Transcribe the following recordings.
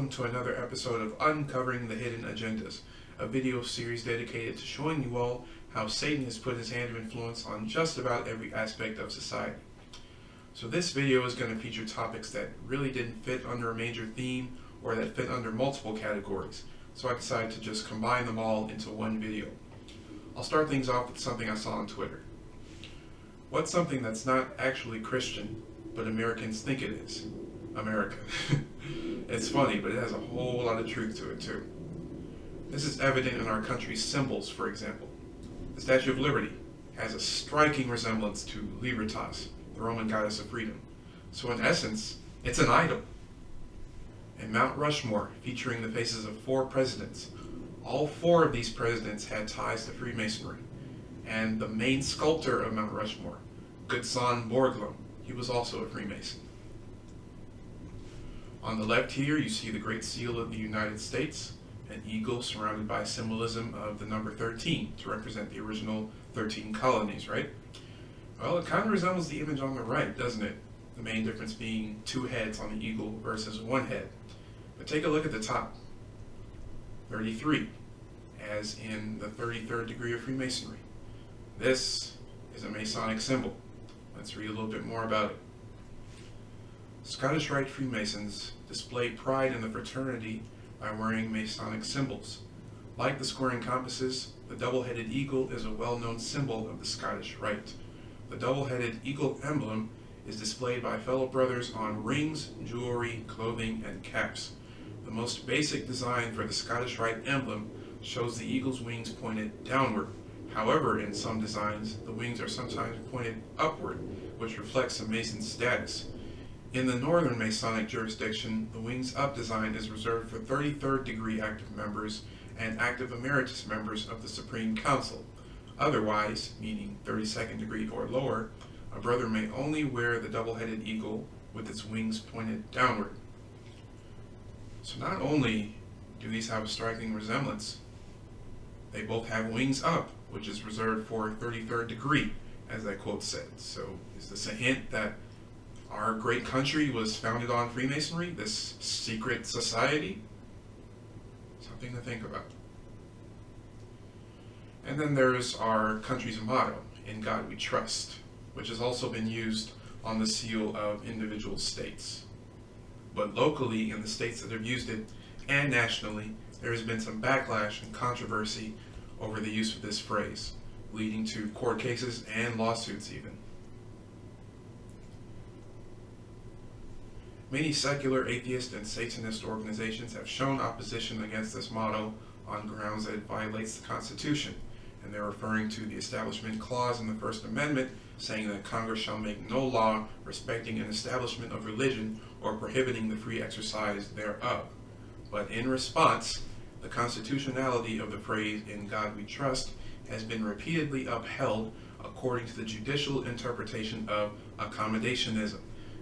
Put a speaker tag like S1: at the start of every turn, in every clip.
S1: welcome to another episode of Uncovering the Hidden Agendas, a video series dedicated to showing you all how Satan has put his hand of influence on just about every aspect of society. So this video is going to feature topics that really didn't fit under a major theme or that fit under multiple categories, so I decided to just combine them all into one video. I'll start things off with something I saw on Twitter. What's something that's not actually Christian, but Americans think it is? America. It's funny, but it has a whole lot of truth to it too. This is evident in our country's symbols, for example. The Statue of Liberty has a striking resemblance to Libertas, the Roman goddess of freedom. So in essence, it's an idol. And Mount Rushmore, featuring the faces of 4 presidents. All 4 of these presidents had ties to Freemasonry. And the main sculptor of Mount Rushmore, Gutzon Borglum, he was also a Freemason. On the left here, you see the Great Seal of the United States, an eagle surrounded by symbolism of the number 13 to represent the original 13 colonies, right? Well, it kind of resembles the image on the right, doesn't it? The main difference being 2 heads on the eagle versus 1 head. But take a look at the top. 33, as in the 33rd degree of Freemasonry. This is a Masonic symbol. Let's read a little bit more about it. Scottish Rite Freemasons display pride in the fraternity by wearing Masonic symbols. Like the squaring compasses, the double-headed eagle is a well-known symbol of the Scottish Rite. The double-headed eagle emblem is displayed by fellow brothers on rings, jewelry, clothing, and caps. The most basic design for the Scottish Rite emblem shows the eagle's wings pointed downward. However, in some designs, the wings are sometimes pointed upward, which reflects a Mason's status. In the Northern Masonic jurisdiction, the wings up design is reserved for 33rd degree active members and active emeritus members of the Supreme Council. Otherwise, meaning 32nd degree or lower, a brother may only wear the double-headed eagle with its wings pointed downward. So not only do these have a striking resemblance, they both have wings up, which is reserved for 33rd degree, as that quote said. So is this a hint that our great country was founded on Freemasonry, this secret society? Something to think about. And then there's our country's motto, "In God We Trust," which has also been used on the seal of individual states. But locally, in the states that have used it, and nationally, there has been some backlash and controversy over the use of this phrase, leading to court cases and lawsuits even. Many secular, atheist, and Satanist organizations have shown opposition against this motto on grounds that it violates the Constitution, and they're referring to the Establishment Clause in the First Amendment, saying that Congress shall make no law respecting an establishment of religion or prohibiting the free exercise thereof. But in response, the constitutionality of the phrase "In God We Trust" has been repeatedly upheld according to the judicial interpretation of accommodationism,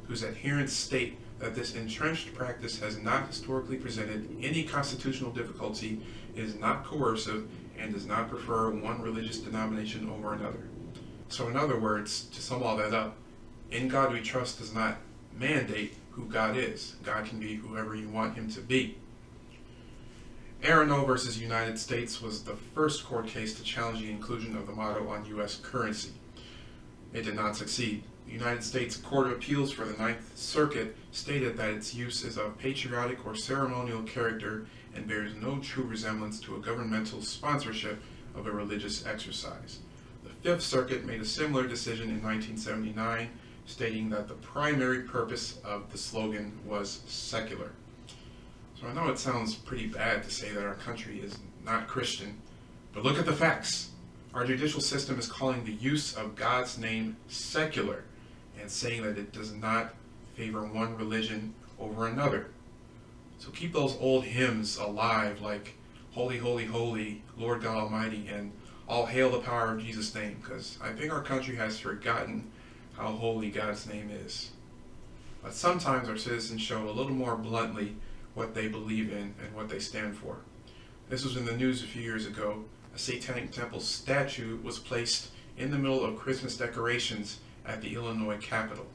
S1: whose adherents state that this entrenched practice has not historically presented any constitutional difficulty, is not coercive, and does not prefer one religious denomination over another. So in other words, to sum all that up, "In God We Trust" does not mandate who God is. God can be whoever you want him to be. Arano versus United States was the first court case to challenge the inclusion of the motto on U.S. currency. It did not succeed. The United States Court of Appeals for the Ninth Circuit stated that its use is of patriotic or ceremonial character and bears no true resemblance to a governmental sponsorship of a religious exercise. The Fifth Circuit made a similar decision in 1979, stating that the primary purpose of the slogan was secular. So I know it sounds pretty bad to say that our country is not Christian, but look at the facts. Our judicial system is calling the use of God's name secular and saying that it does not favor one religion over another. So keep those old hymns alive, like "Holy, Holy, Holy, Lord God Almighty," and "All Hail the Power of Jesus' Name," because I think our country has forgotten how holy God's name is. But sometimes our citizens show a little more bluntly what they believe in and what they stand for. This was in the news a few years ago. A Satanic Temple statue was placed in the middle of Christmas decorations at the Illinois Capitol.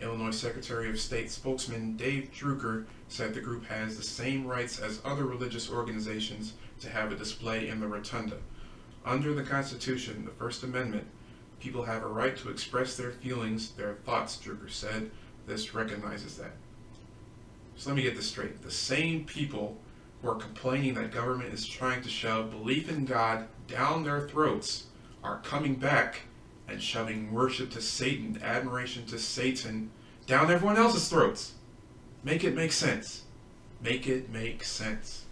S1: Illinois Secretary of State spokesman Dave Drucker said the group has the same rights as other religious organizations to have a display in the rotunda. Under the Constitution, the First Amendment, people have a right to express their feelings, their thoughts, Drucker said. This recognizes that. So let me get this straight. The same people who are complaining that government is trying to shove belief in God down their throats are coming back and shoving worship to Satan, admiration to Satan, down everyone else's throats. Make it make sense. Make it make sense.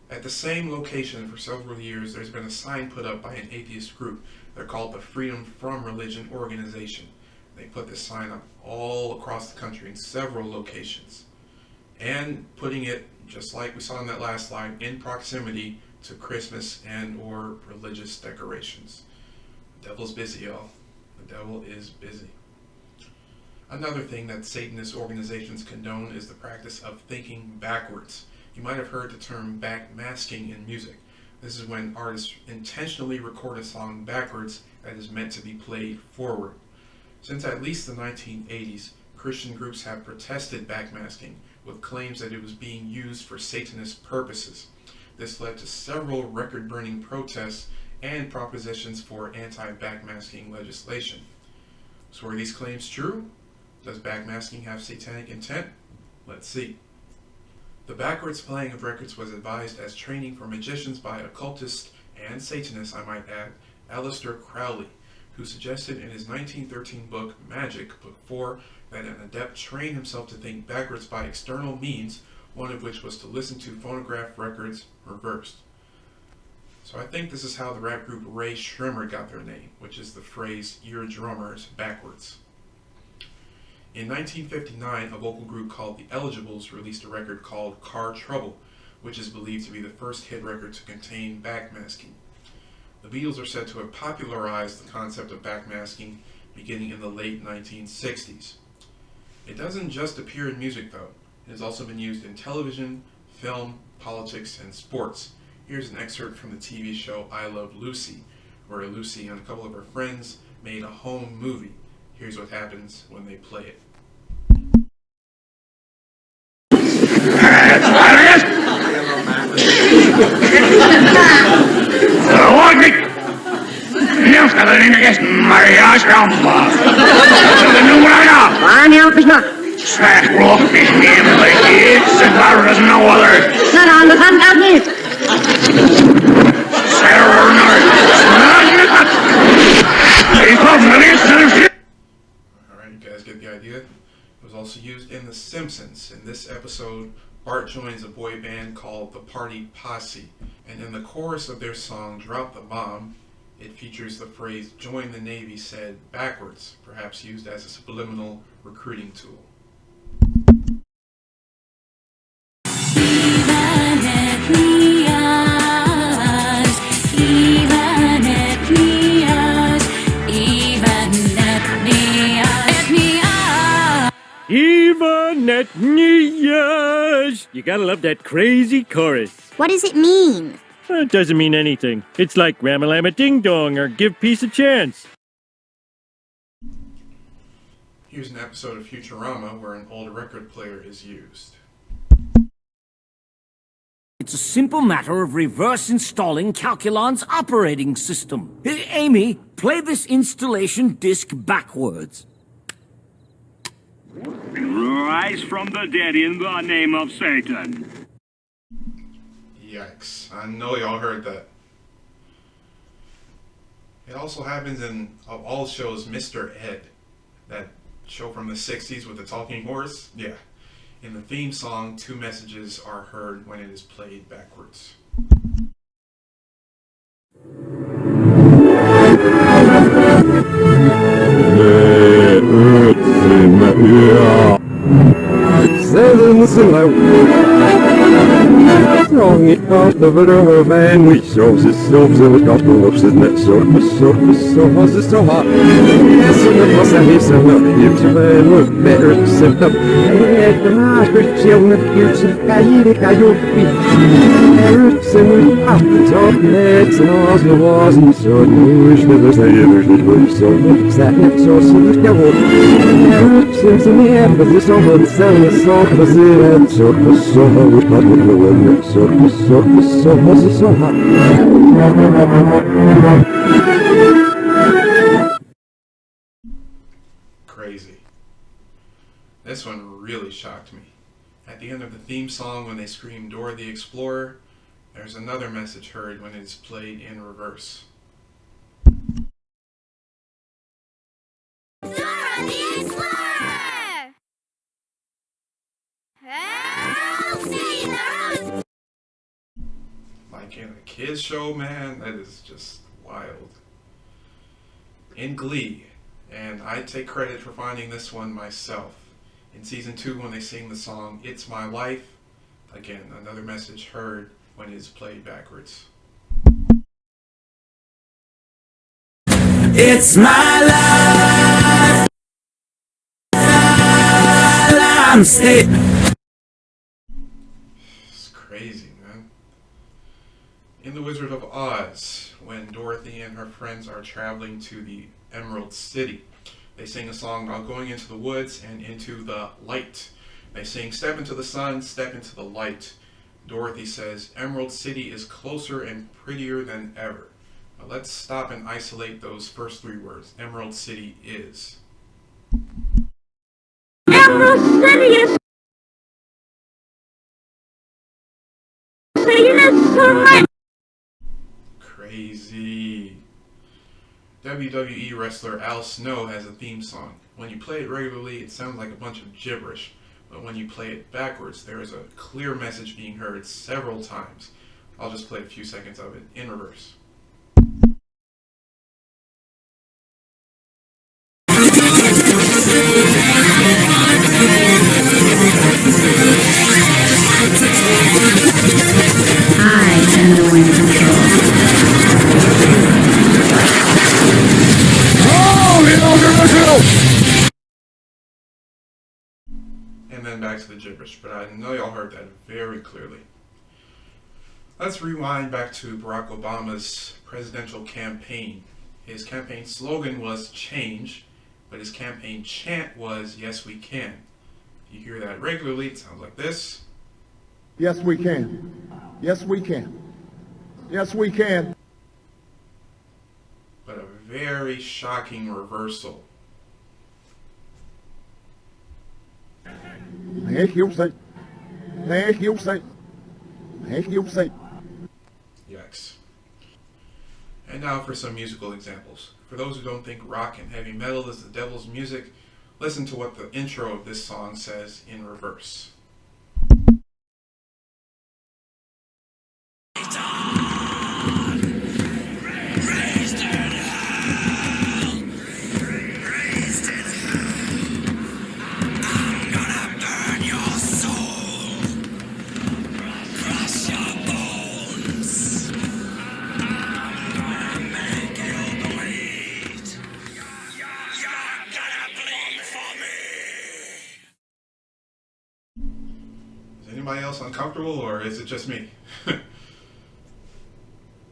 S1: At the same location for several years, there's been a sign put up by an atheist group. They're called the Freedom From Religion Organization. They put this sign up all across the country in several locations. And putting it, just like we saw in that last slide, in proximity to Christmas and or religious decorations. The devil's busy, y'all. The devil is busy. Another thing that Satanist organizations condone is the practice of thinking backwards. You might have heard the term backmasking in music. This is when artists intentionally record a song backwards that is meant to be played forward. Since at least the 1980s, Christian groups have protested backmasking with claims that it was being used for Satanist purposes. This led to several record-burning protests and propositions for anti-backmasking legislation. So are these claims true? Does backmasking have satanic intent? Let's see. The backwards playing of records was advised as training for magicians by occultist and Satanist, I might add, Aleister Crowley, who suggested in his 1913 book, Magic, Book 4, that an adept train himself to think backwards by external means, one of which was to listen to phonograph records reversed. So I think this is how the rap group Ray Shrimmer got their name, which is the phrase, "Your drummer's backwards." In 1959, a vocal group called the Eligibles released a record called Car Trouble, which is believed to be the first hit record to contain backmasking. The Beatles are said to have popularized the concept of backmasking beginning in the late 1960s. It doesn't just appear in music, though. It has also been used in television, film, politics, and sports. Here's an excerpt from the TV show I Love Lucy, where Lucy and a couple of her friends made a home movie. Here's what happens when they play it. Alright, you guys get the idea? It was also used in The Simpsons. In this episode, Bart joins a boy band called the Party Posse, and in the chorus of their song, Drop the Bomb, it features the phrase, "Join the Navy," said backwards, perhaps used as a subliminal recruiting tool.
S2: Even at New Year's! You gotta love that crazy chorus.
S3: What does it mean?
S2: It doesn't mean anything. It's like Ramalama Ding Dong or Give Peace a Chance.
S1: Here's an episode of Futurama where an old record player is used.
S4: It's a simple matter of reverse installing Calculon's operating system. Amy, play this installation disc backwards.
S5: Rise from the dead in the name of Satan.
S1: Yikes. I know y'all heard that. It also happens in, of all shows, Mr. Ed. That show from the 60s with the talking horse. Yeah. In the theme song, two messages are heard when it is played backwards.
S3: strong it cost the little man. We saw the souls of the gospel of the net, so was it so hot. Yes, and it was a hiss and the hips of man were better to set up. And the master children appears to coyote. Parrots and we pop the top nets and all the walls and so wish that the sailors would be so much that net so the devil. Parrots and some air, but this all the sound is so was it and so we got with the wind, so was it so hot.
S1: Crazy. This one really shocked me. At the end of the theme song, when they scream Dora the Explorer, there's another message heard when it is played in reverse.
S6: Dora the Explorer! Help me, Dora!
S1: Like in a kids show, man, that is just wild. In Glee, and I take credit for finding this one myself. In season 2, when they sing the song It's My Life, again, another message heard when it is played backwards.
S4: It's my life. I'm sick.
S1: It's crazy, man. In The Wizard of Oz, when Dorothy and her friends are traveling to the Emerald City, they sing a song about going into the woods and into the light. They sing, step into the sun, step into the light. Dorothy says, Emerald City is closer and prettier than ever. Now let's stop and isolate those first 3 words. Emerald City is.
S6: Emerald City is correct.
S1: Crazy. WWE wrestler Al Snow has a theme song. When you play it regularly, it sounds like a bunch of gibberish. But when you play it backwards, there is a clear message being heard several times. I'll just play a few seconds of it in reverse.
S7: I am the wind control.
S1: And then back to the gibberish, but I know y'all heard that very clearly. Let's rewind back to Barack Obama's presidential campaign. His campaign slogan was change, but his campaign chant was yes we can. You hear that regularly, it sounds like this.
S8: Yes, we can. Yes, we can. Yes, we can.
S1: But a very shocking reversal.
S8: Thank you, say. Thank you, say. Thank you, say.
S1: Yikes. And now for some musical examples. For those who don't think rock and heavy metal is the devil's music, listen to what the intro of this song says in reverse. Is anybody else uncomfortable, or is it just me?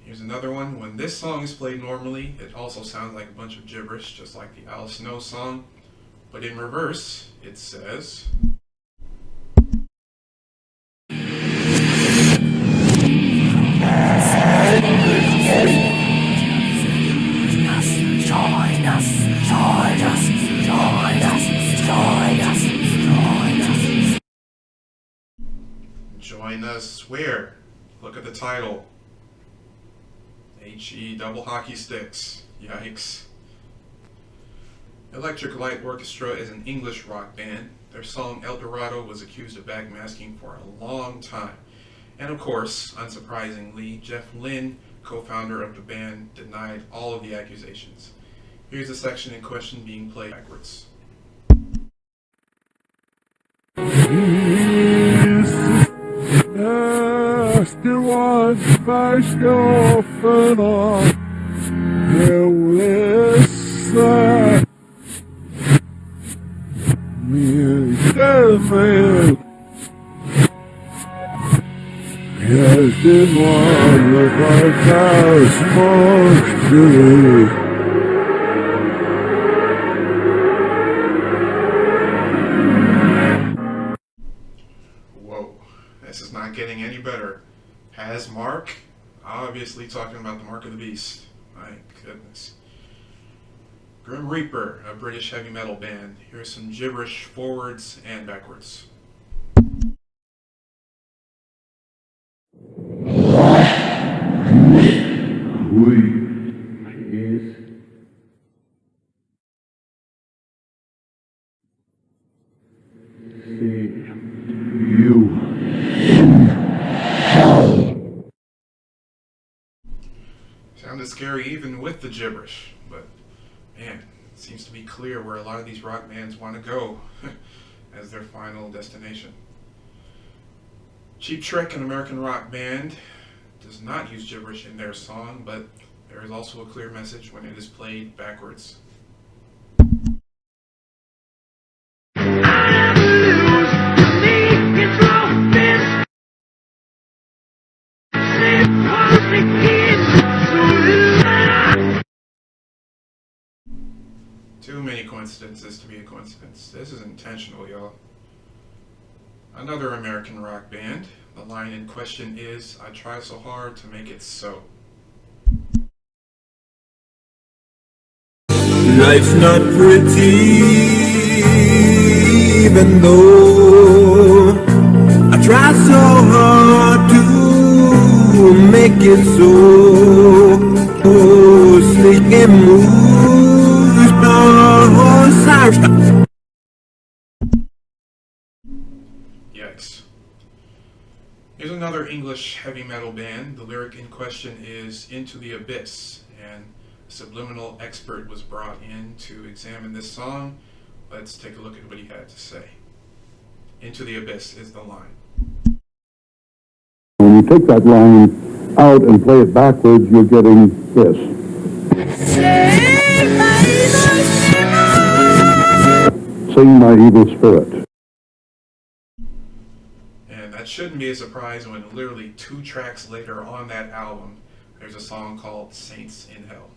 S1: Here's another one. When this song is played normally, it also sounds like a bunch of gibberish, just like the Al Snow song. But in reverse, it says... Join us where? Look at the title. HE double hockey sticks. Yikes. Electric Light Orchestra is an English rock band. Their song El Dorado was accused of backmasking for a long time. And of course, unsurprisingly, Jeff Lynne, co-founder of the band, denied all of the accusations. Here's the section in question being played backwards.
S3: first offen av Hälsa min stövvel Hjälten var för kaosmåste
S1: Whoa, this is not getting any better. Has Mark? Obviously talking about the Mark of the Beast. My goodness. Grim Reaper, a British heavy metal band. Here's some gibberish forwards and backwards. Sounded scary even with the gibberish, but man, it seems to be clear where a lot of these rock bands want to go as their final destination. Cheap Trick, an American rock band, does not use gibberish in their song, but there is also a clear message when it is played backwards. Too many coincidences to be a coincidence. This is intentional, y'all. Another American rock band. The line in question is, I try so hard to make it so.
S3: Life's not pretty, even though I try so hard to make it so. Oh, slick and moves, no sorry.
S1: Yikes. Here's another English heavy metal band. The lyric in question is Into the Abyss, and a subliminal expert was brought in to examine this song. Let's take a look at what he had to say. Into the Abyss is the line.
S9: When you take that line out and play it backwards, you're getting this. Sing my evil spirit.
S1: And that shouldn't be a surprise when literally 2 tracks later on that album, there's a song called Saints in Hell.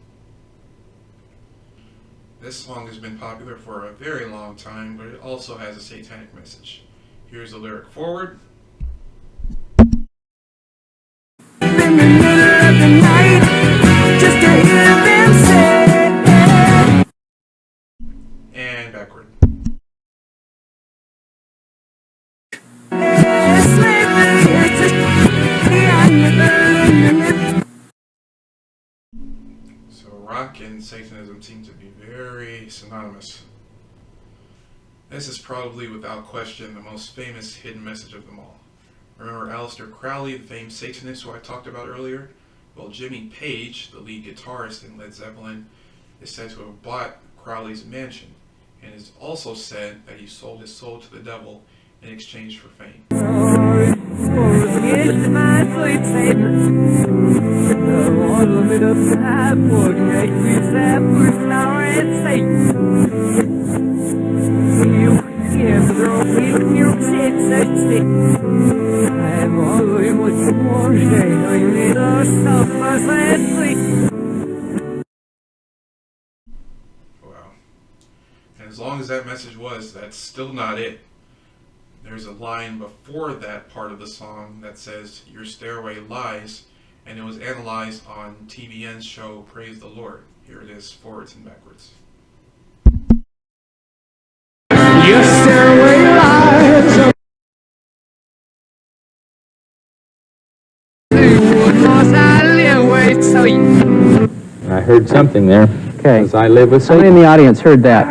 S1: This song has been popular for a very long time, but it also has a satanic message. Here's the lyric forward. And backward. So rock and Satanism seem to be very synonymous. This is probably without question the most famous hidden message of them all. Remember Aleister Crowley, the famed Satanist who I talked about earlier? Well, Jimmy Page, the lead guitarist in Led Zeppelin, is said to have bought Crowley's mansion, and is also said that he sold his soul to the devil in exchange for fame. Wow. And as long as that message was, that's still not it. There's a line before that part of the song that says, your stairway lies, and it was analyzed on TBN's show Praise the Lord. Here it is, forwards and backwards.
S3: Your stairway lies.
S10: I heard something there. Okay. As I live with Satan.
S11: Somebody in the audience heard that.
S1: I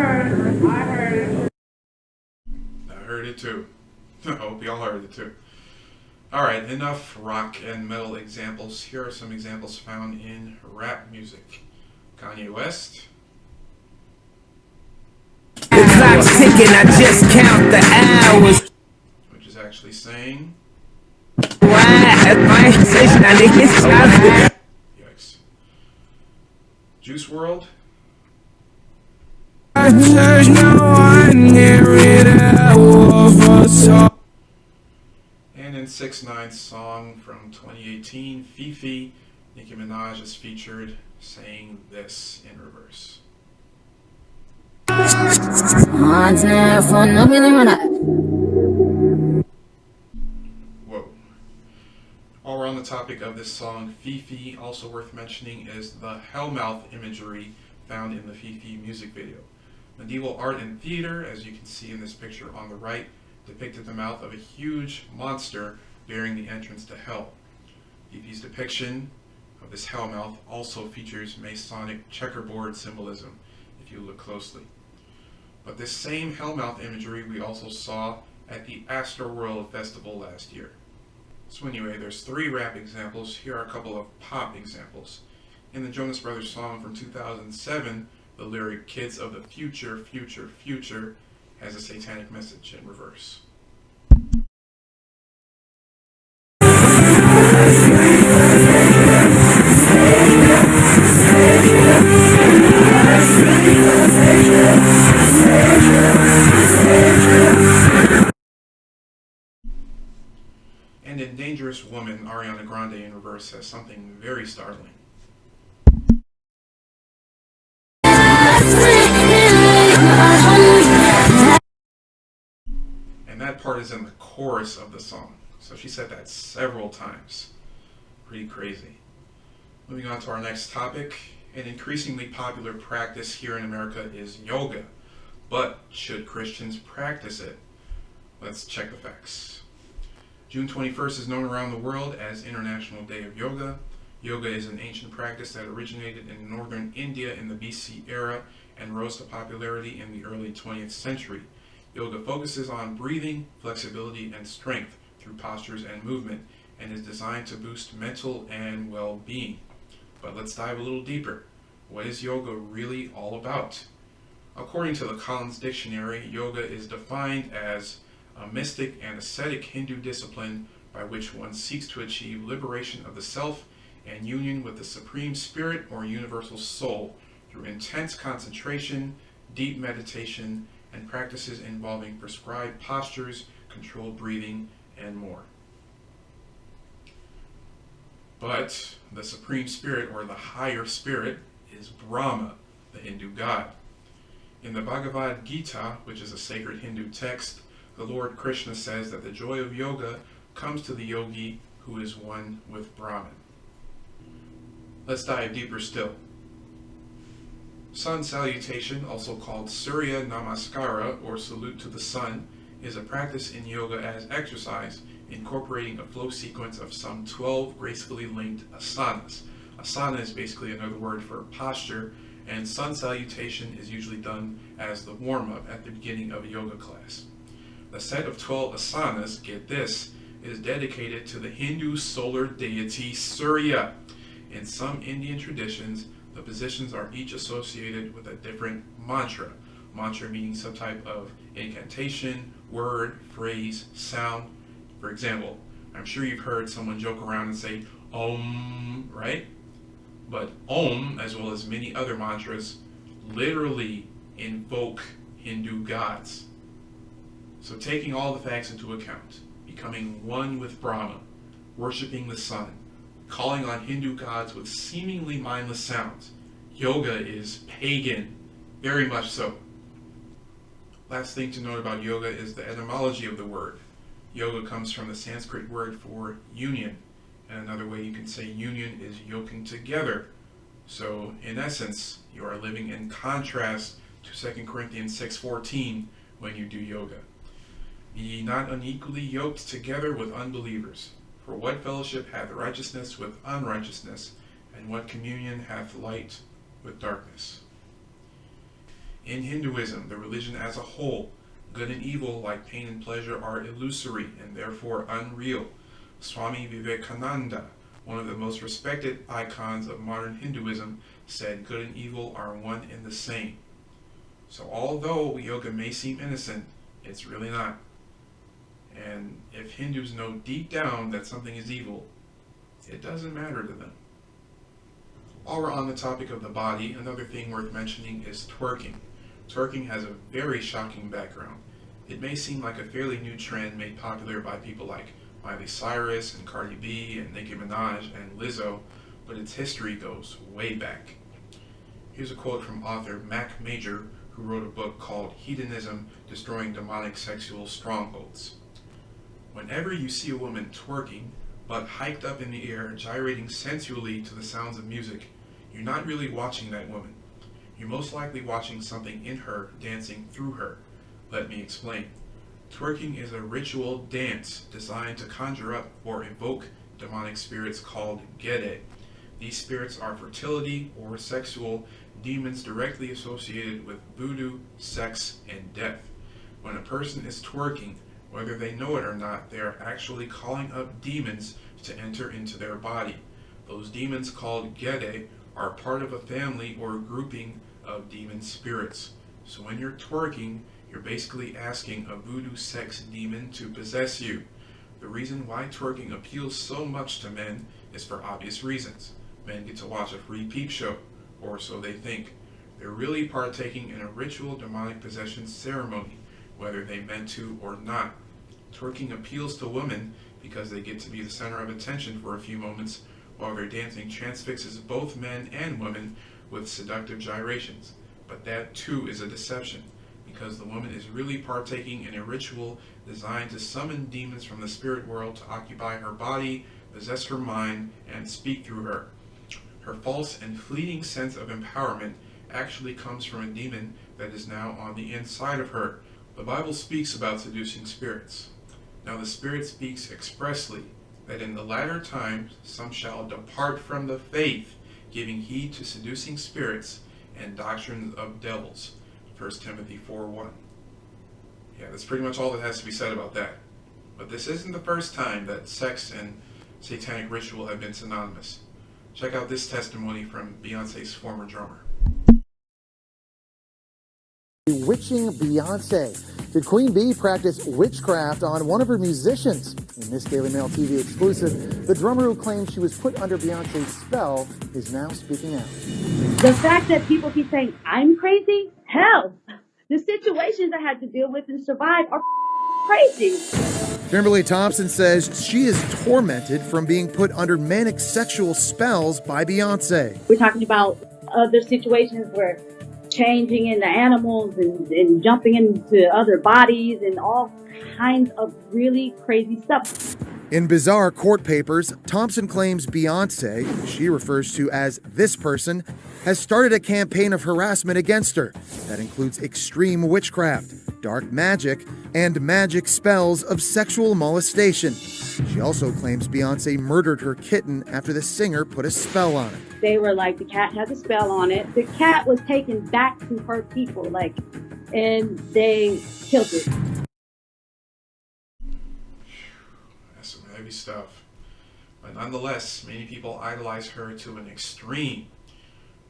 S1: heard it too. I hope y'all heard it too. Alright, enough rock and metal examples. Here are some examples found in rap music. Kanye West.
S4: The clock's ticking, I just count the hours.
S1: Which is actually saying.
S4: Why?
S1: Yikes. Juice World. And in 6ix9ine's song from 2018, Fifi, Nicki Minaj is featured saying this in reverse. Whoa. While we're on the topic of this song, Fifi, also worth mentioning is the hellmouth imagery found in the Fifi music video. Medieval art and theater, as you can see in this picture on the right, depicted the mouth of a huge monster bearing the entrance to hell. Fifi's depiction of this hellmouth also features Masonic checkerboard symbolism, if you look closely. But this same hellmouth imagery we also saw at the Astroworld Festival last year. So anyway, there's 3 rap examples. Here are a couple of pop examples. In the Jonas Brothers song from 2007, the lyric "Kids of the future, future, future" has a satanic message in reverse. And in Dangerous Woman, Ariana Grande in reverse says something very startling. And that part is in the chorus of the song. So she said that several times. Pretty crazy. Moving on to our next topic. An increasingly popular practice here in America is yoga. But should Christians practice it? Let's check the facts. June 21st is known around the world as International Day of Yoga. Yoga is an ancient practice that originated in northern India in the BC era and rose to popularity in the early 20th century. Yoga focuses on breathing, flexibility, and strength through postures and movement, and is designed to boost mental and well-being. But let's dive a little deeper. What is yoga really all about? According to the Collins Dictionary, yoga is defined as a mystic and ascetic Hindu discipline by which one seeks to achieve liberation of the self and union with the Supreme Spirit or Universal Soul through intense concentration, deep meditation, and practices involving prescribed postures, controlled breathing, and more. But the Supreme Spirit, or the higher spirit, is Brahma, the Hindu god. In the Bhagavad Gita, which is a sacred Hindu text, the Lord Krishna says that the joy of yoga comes to the yogi who is one with Brahman. Let's dive deeper still. Sun salutation, also called Surya Namaskara, or salute to the sun, is a practice in yoga as exercise, incorporating a flow sequence of some 12 gracefully linked asanas. Asana is basically another word for posture, and sun salutation is usually done as the warm-up at the beginning of a yoga class. The set of 12 asanas, get this, is dedicated to the Hindu solar deity Surya. In some Indian traditions, the positions are each associated with a different mantra. Mantra meaning some type of incantation, word, phrase, sound. For example, I'm sure you've heard someone joke around and say, Om, right? But Om, as well as many other mantras, literally invoke Hindu gods. So taking all the facts into account, becoming one with Brahma, worshiping the sun, calling on Hindu gods with seemingly mindless sounds, yoga is pagan, very much so. Last thing to note about yoga is the etymology of the word. Yoga comes from the Sanskrit word for union, and another way you can say union is yoking together. So in essence, you are living in contrast to 2 Corinthians 6:14 when you do yoga. Be ye not unequally yoked together with unbelievers. For what fellowship hath righteousness with unrighteousness, and what communion hath light with darkness? In Hinduism, the religion as a whole, good and evil, like pain and pleasure, are illusory and therefore unreal. Swami Vivekananda, one of the most respected icons of modern Hinduism, said good and evil are one and the same. So although yoga may seem innocent, it's really not. And if Hindus know deep down that something is evil, It doesn't matter to them. While we're on the topic of the body, another thing worth mentioning is twerking. Twerking has a very shocking background. It may seem like a fairly new trend made popular by people like Miley Cyrus and Cardi B and Nicki Minaj and Lizzo, but its history goes way back. Here's a quote from author Mac Major, who wrote a book called Hedonism: Destroying Demonic Sexual Strongholds. Whenever you see a woman twerking, butt hiked up in the air, gyrating sensually to the sounds of music, you're not really watching that woman. You're most likely watching something in her dancing through her. Let me explain. Twerking is a ritual dance designed to conjure up or evoke demonic spirits called gede. These spirits are fertility or sexual demons directly associated with voodoo, sex, and death. When a person is twerking, whether they know it or not, they are actually calling up demons to enter into their body. Those demons called gede are part of a family or a grouping of demon spirits. So when you're twerking, you're basically asking a voodoo sex demon to possess you. The reason why twerking appeals so much to men is for obvious reasons. Men get to watch a free peep show, or so they think. They're really partaking in a ritual demonic possession ceremony, whether they meant to or not. Twerking appeals to women because they get to be the center of attention for a few moments, while their dancing transfixes both men and women with seductive gyrations. But that too is a deception, because the woman is really partaking in a ritual designed to summon demons from the spirit world to occupy her body, possess her mind, and speak through her. Her false and fleeting sense of empowerment actually comes from a demon that is now on the inside of her. The Bible speaks about seducing spirits. Now the Spirit speaks expressly that in the latter times some shall depart from the faith, giving heed to seducing spirits and doctrines of devils. 1 Timothy 4:1. Yeah, that's pretty much all that has to be said about that. But this isn't the first time that sex and satanic ritual have been synonymous. Check out this testimony from Beyonce's former drummer.
S11: Bewitching Beyonce. Did Queen Bee practice witchcraft on one of her musicians? In this Daily Mail TV exclusive, the drummer who claimed she was put under Beyonce's spell is now speaking out.
S12: The fact that people keep saying I'm crazy, hell, the situations I had to deal with and survive are crazy.
S11: Kimberly Thompson says she is tormented from being put under manic sexual spells by Beyonce.
S12: We're talking about other situations where changing into animals and jumping into other bodies and all kinds of really crazy stuff.
S11: In bizarre court papers, Thompson claims Beyonce, who she refers to as this person, has started a campaign of harassment against her that includes extreme witchcraft, dark magic, and magic spells of sexual molestation. She also claims Beyonce murdered her kitten after the singer put a spell on it.
S12: They were like, the cat has a spell on it. The cat was taken back to her people, and they killed it.
S1: That's some heavy stuff. But nonetheless, many people idolize her to an extreme.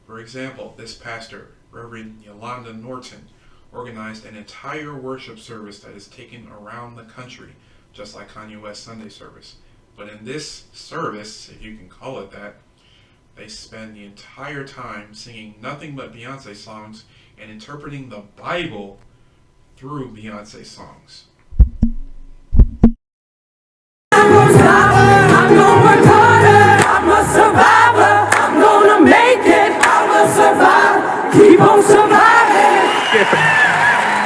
S1: For example, this pastor, Reverend Yolanda Norton, organized an entire worship service that is taken around the country, just like Kanye West's Sunday service. But in this service, if you can call it that, they spend the entire time singing nothing but Beyonce songs and interpreting the Bible through Beyonce songs.
S7: I'm gonna work harder, I'm a survivor, I'm gonna make it, I will survive, keep on surviving.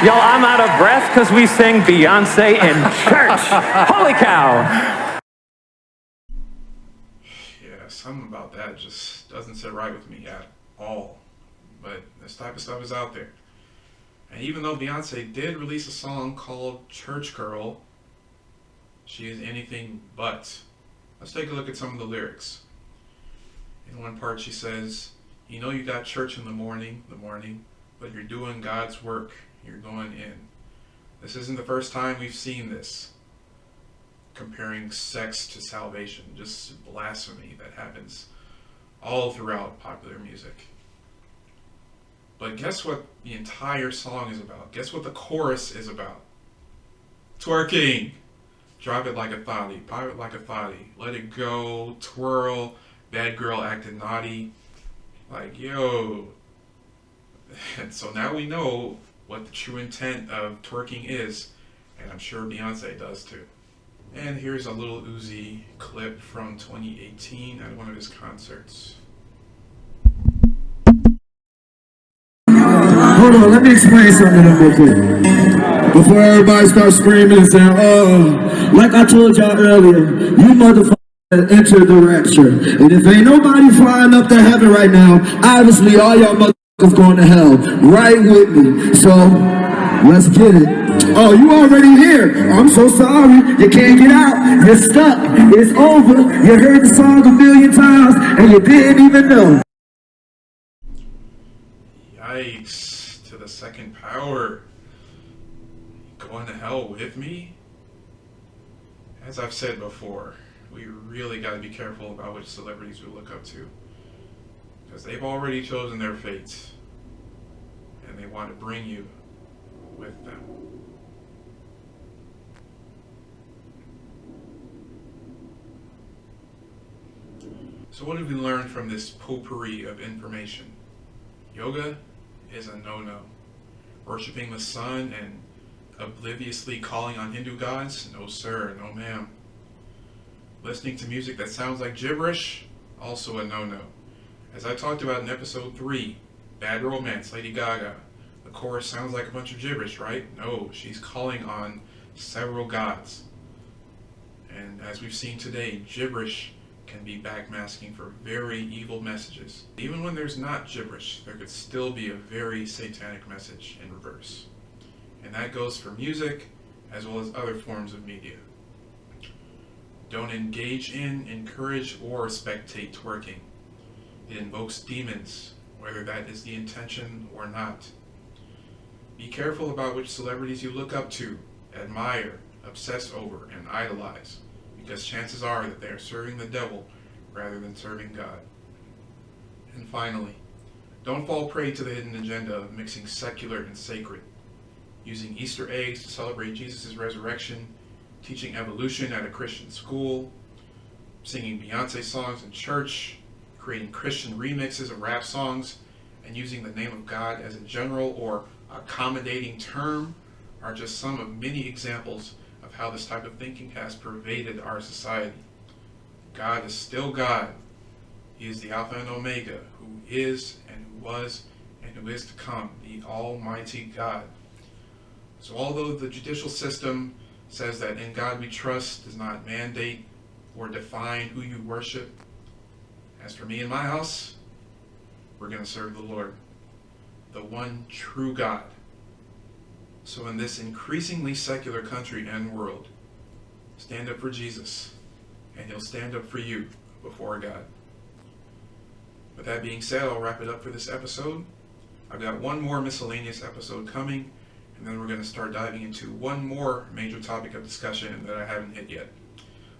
S10: Y'all, I'm out of breath because we sing Beyonce in church. Holy cow.
S1: Yeah, something about that just doesn't sit right with me at all. But this type of stuff is out there. And even though Beyonce did release a song called Church Girl, she is anything but. Let's take a look at some of the lyrics. In one part she says, you know you got church in the morning, but you're doing God's work, you're going in. This isn't the first time we've seen this. Comparing sex to salvation, just blasphemy that happens all throughout popular music. But guess what the entire song is about? Guess what the chorus is about? Twerking. Drop it like a thotty, pop it like a thotty, let it go, twirl, bad girl acting naughty. Like, yo. And so now we know what the true intent of twerking is, and I'm sure Beyonce does too. And here's a little Uzi clip from 2018 at one of his concerts.
S3: Hold on, let me explain something real quick. Before everybody starts screaming and saying, oh, like I told y'all earlier, you motherfuckers entered the rapture. And if ain't nobody flying up to heaven right now, obviously all y'all motherfuckers going to hell. Right with me. So, let's get it. Oh, you already here. I'm so sorry. You can't get out. You're stuck. It's over. You heard the song a million times and you didn't even know.
S1: Yikes. To the second power. Going to hell with me? As I've said before, we really got to be careful about which celebrities we look up to, because they've already chosen their fate and they want to bring you with them. So what have we learned from this potpourri of information? Yoga is a no-no. Worshipping the sun and obliviously calling on Hindu gods? No sir, no ma'am. Listening to music that sounds like gibberish? Also a no-no. As I talked about in episode 3, Bad Romance, Lady Gaga. The chorus sounds like a bunch of gibberish, right? No, she's calling on several gods. And as we've seen today, gibberish can be backmasking for very evil messages. Even when there's not gibberish, there could still be a very satanic message in reverse. And that goes for music as well as other forms of media. Don't engage in, encourage, or spectate twerking. It invokes demons, whether that is the intention or not. Be careful about which celebrities you look up to, admire, obsess over, and idolize, because chances are that they are serving the devil rather than serving God. And finally, don't fall prey to the hidden agenda of mixing secular and sacred, using Easter eggs to celebrate Jesus' resurrection, teaching evolution at a Christian school, singing Beyonce songs in church, creating Christian remixes of rap songs, and using the name of God as a general or accommodating term are just some of many examples of how this type of thinking has pervaded our society. God is still God. He is the Alpha and Omega, who is and who was and who is to come, the Almighty God. So although the judicial system says that in God we trust does not mandate or define who you worship, as for me and my house, we're going to serve the Lord, the one true God. So in this increasingly secular country and world, stand up for Jesus, and he'll stand up for you before God. With that being said, I'll wrap it up for this episode. I've got one more miscellaneous episode coming, and then we're going to start diving into one more major topic of discussion that I haven't hit yet.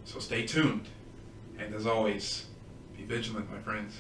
S1: So stay tuned, and as always, be vigilant, my friends.